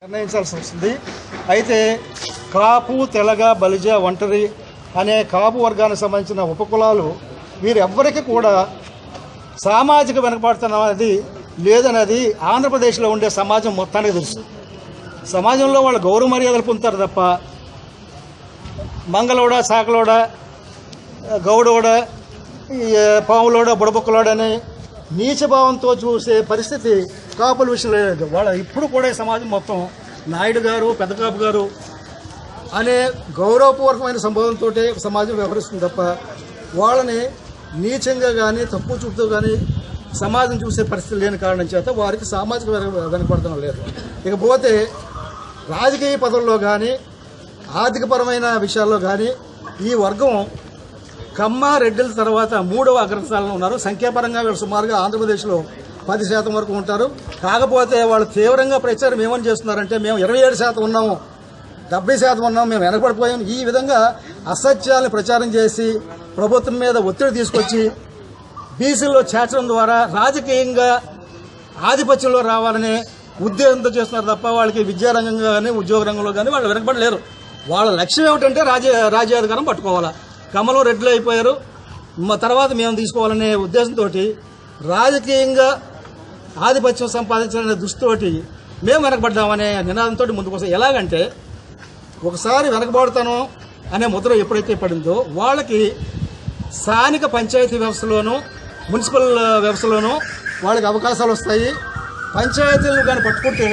నిర్ణయించాల్సి వస్తుంది. అయితే కాపు, తెలగ, బలిజ, ఒంటరి అనే కాపు వర్గానికి సంబంధించిన ఉపకులాలు వీరెవ్వరికి కూడా సామాజిక వెనుకబాటుతనం అనేది లేదనేది ఆంధ్రప్రదేశ్లో ఉండే సమాజం మొత్తానికి తెలుసు. సమాజంలో వాళ్ళు గౌరవ మర్యాదలు పొందుతారు తప్ప మంగళోడ, సాకలోడ, గౌడోడ, పాములోడ, బుడబొక్కలోడని నీచభావంతో చూసే పరిస్థితి కాపుల విషయంలో లేదు. వాళ్ళ ఇప్పుడు కూడా ఈ సమాజం మొత్తం నాయుడు గారు, పెద్ద కాపు గారు అనే గౌరవపూర్వకమైన సంబోధనతో సమాజం వ్యవహరిస్తుంది తప్ప వాళ్ళని నీచంగా కానీ తక్కువ చూపుతూ కానీ సమాజం చూసే పరిస్థితి లేని కారణం చేత వారికి సామాజిక వెనకబడతనం లేదు. ఇకపోతే రాజకీయ పదవుల్లో కానీ ఆర్థికపరమైన విషయాల్లో కానీ ఈ వర్గం కమ్మ, రెడ్డిల తర్వాత 3వ అగ్రస్థానంలో ఉన్నారు. సంఖ్యాపరంగా వీళ్ళు సుమారుగా ఆంధ్రప్రదేశ్లో 10% వరకు ఉంటారు. కాకపోతే వాళ్ళు తీవ్రంగా ప్రచారం ఏమని చేస్తున్నారంటే మేము 27% ఉన్నాము, 70% ఉన్నాము, మేము వెనకబడిపోయాం. ఈ విధంగా అసత్యాలను ప్రచారం చేసి ప్రభుత్వం మీద ఒత్తిడి తీసుకొచ్చి బీసీల్లో చేర్చడం ద్వారా రాజకీయంగా ఆధిపత్యంలో రావాలనే ఉద్దేశంతో చేస్తున్నారు తప్ప వాళ్ళకి విద్యారంగంగా కానీ ఉద్యోగ రంగంలో కానీ వాళ్ళు వెనకబడలేరు. వాళ్ళ లక్ష్యం ఏమిటంటే రాజ్యాధికారం పట్టుకోవాలా. కమలం రెడ్లు అయిపోయారు, తర్వాత మేము తీసుకోవాలనే ఉద్దేశంతో రాజకీయంగా ఆధిపత్యం సంపాదించాలనే దృష్టితోటి మేము వెనకబడ్డామనే నినాదంతో ముందుకు వస్తాం. ఎలాగంటే ఒకసారి వెనకబడతాను అనే ముద్ర ఎప్పుడైతే పడిందో వాళ్ళకి స్థానిక పంచాయతీ వ్యవస్థలోనూ మున్సిపల్ వ్యవస్థలోనూ వాళ్ళకి అవకాశాలు వస్తాయి. పంచాయతీలను కానీ పట్టుకుంటే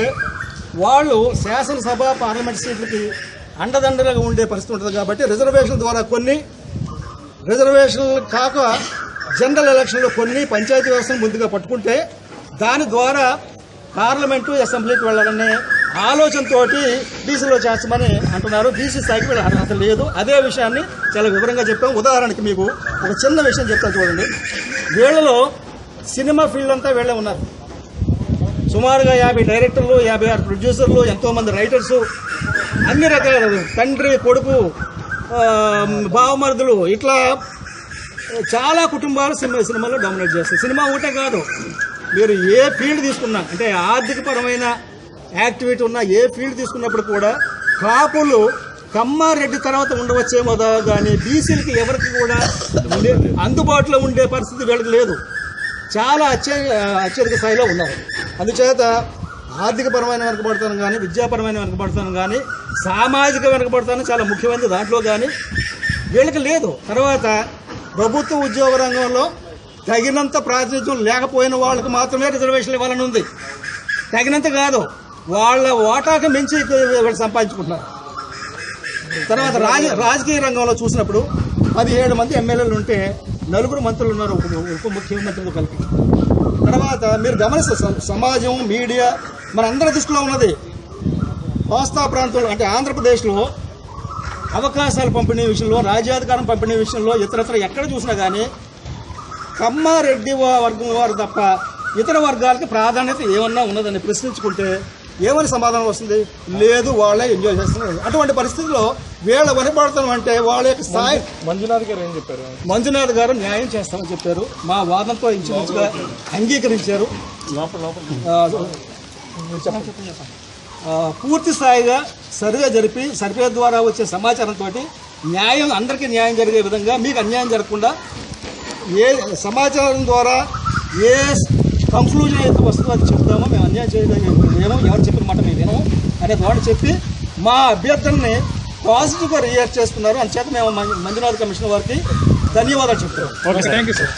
వాళ్ళు శాసనసభ, పార్లమెంట్ సీట్లకి అండదండలుగా ఉండే పరిస్థితి ఉంటుంది. కాబట్టి రిజర్వేషన్ ద్వారా కొన్ని, రిజర్వేషన్లు కాక జనరల్ ఎలక్షన్లో కొన్ని పంచాయతీ వ్యవస్థను ముందుగా పట్టుకుంటే దాని ద్వారా పార్లమెంటు, అసెంబ్లీకి వెళ్ళాలనే ఆలోచనతో బీసీలో చేర్చమని అంటున్నారు. బీసీ స్థాయికి వీళ్ళ అర్హత లేదు. అదే విషయాన్ని చాలా వివరంగా చెప్పాం. ఉదాహరణకి మీకు ఒక చిన్న విషయం చెప్తాను చూడండి. వీళ్ళలో సినిమా ఫీల్డ్ అంతా వీళ్ళే ఉన్నారు. సుమారుగా 50 డైరెక్టర్లు, 56 ప్రొడ్యూసర్లు, ఎంతోమంది రైటర్సు, అన్ని రకాల తండ్రి, కొడుకు, బావమరుదులు, ఇట్లా చాలా కుటుంబాలు సినిమాలో డామినేట్ చేస్తాయి. సినిమా ఒకటే కాదు, మీరు ఏ ఫీల్డ్ తీసుకున్నా, అంటే ఆర్థికపరమైన యాక్టివిటీ ఉన్న ఏ ఫీల్డ్ తీసుకున్నప్పుడు కూడా కాపులు కమ్మారెడ్డి తర్వాత ఉండవచ్చేమో కానీ బీసీలకి ఎవరికి కూడా అందుబాటులో ఉండే పరిస్థితి వీళ్ళకి లేదు. చాలా అత్యధిక స్థాయిలో ఉన్నారు. అందుచేత ఆర్థికపరమైన వెనకబడతాను కానీ, విద్యాపరమైన వెనకబడతాను కానీ, సామాజిక వెనకబడతాను చాలా ముఖ్యమైనది దాంట్లో కానీ వీళ్ళకి లేదు. తర్వాత ప్రభుత్వ ఉద్యోగ రంగంలో తగినంత ప్రాతినిధ్యం లేకపోయిన వాళ్ళకి మాత్రమే రిజర్వేషన్లు ఇవ్వాలని ఉంది. తగినంత కాదు, వాళ్ళ ఓటాకు మించి వీళ్ళు సంపాదించుకుంటున్నారు. తర్వాత రాజకీయ రంగంలో చూసినప్పుడు 17 మంది ఎమ్మెల్యేలు ఉంటే 4 మంత్రులు ఉన్నారు, ఉప ముఖ్యమంత్రులు కలిపి. తర్వాత మీరు గమనిస్తే సమాజం, మీడియా మనందరి దృష్టిలో ఉన్నది కోస్తా ప్రాంతంలో, అంటే ఆంధ్రప్రదేశ్లో అవకాశాల పంపిణీ విషయంలో, రాజ్యాధికారం పంపిణీ విషయంలో ఇతరత్ర ఎక్కడ చూసినా కానీ కమ్మారెడ్డి వర్గం వారు తప్ప ఇతర వర్గాలకి ప్రాధాన్యత ఏమన్నా ఉన్నదని ప్రశ్నించుకుంటే ఏమని సమాధానం వస్తుంది? లేదు, వాళ్ళే ఎంజాయ్ చేస్తున్నారు. అటువంటి పరిస్థితుల్లో వీళ్ళ వెనకబడతాం అంటే వాళ్ళ యొక్క స్థాయి. మంజునాథ్ గారు ఏం చెప్పారు? మంజునాథ్ గారు న్యాయం చేస్తామని చెప్పారు. మా వాదనతో ఇంచుమించుగా అంగీకరించారు. పూర్తి స్థాయిగా సర్వే జరిపి సర్వే ద్వారా వచ్చే సమాచారంతో న్యాయం, అందరికీ న్యాయం జరిగే విధంగా, మీకు అన్యాయం జరగకుండా ఏ సమాచారం ద్వారా ఏ కంక్లూజన్ అయితే వస్తుందో అది చెప్తామో. మేము అన్యాయం చేయలేమో, ఎవరు చెప్పిన మాట మేము వినము అనేది వాళ్ళు చెప్పి మా అభ్యర్థనని పాజిటివ్గా రియాక్ట్ చేస్తున్నారు. అందుచేత మేము మంజునాథ్ కమిషన్ వారికి ధన్యవాదాలు చెప్తున్నాం. Okay, thank you sir.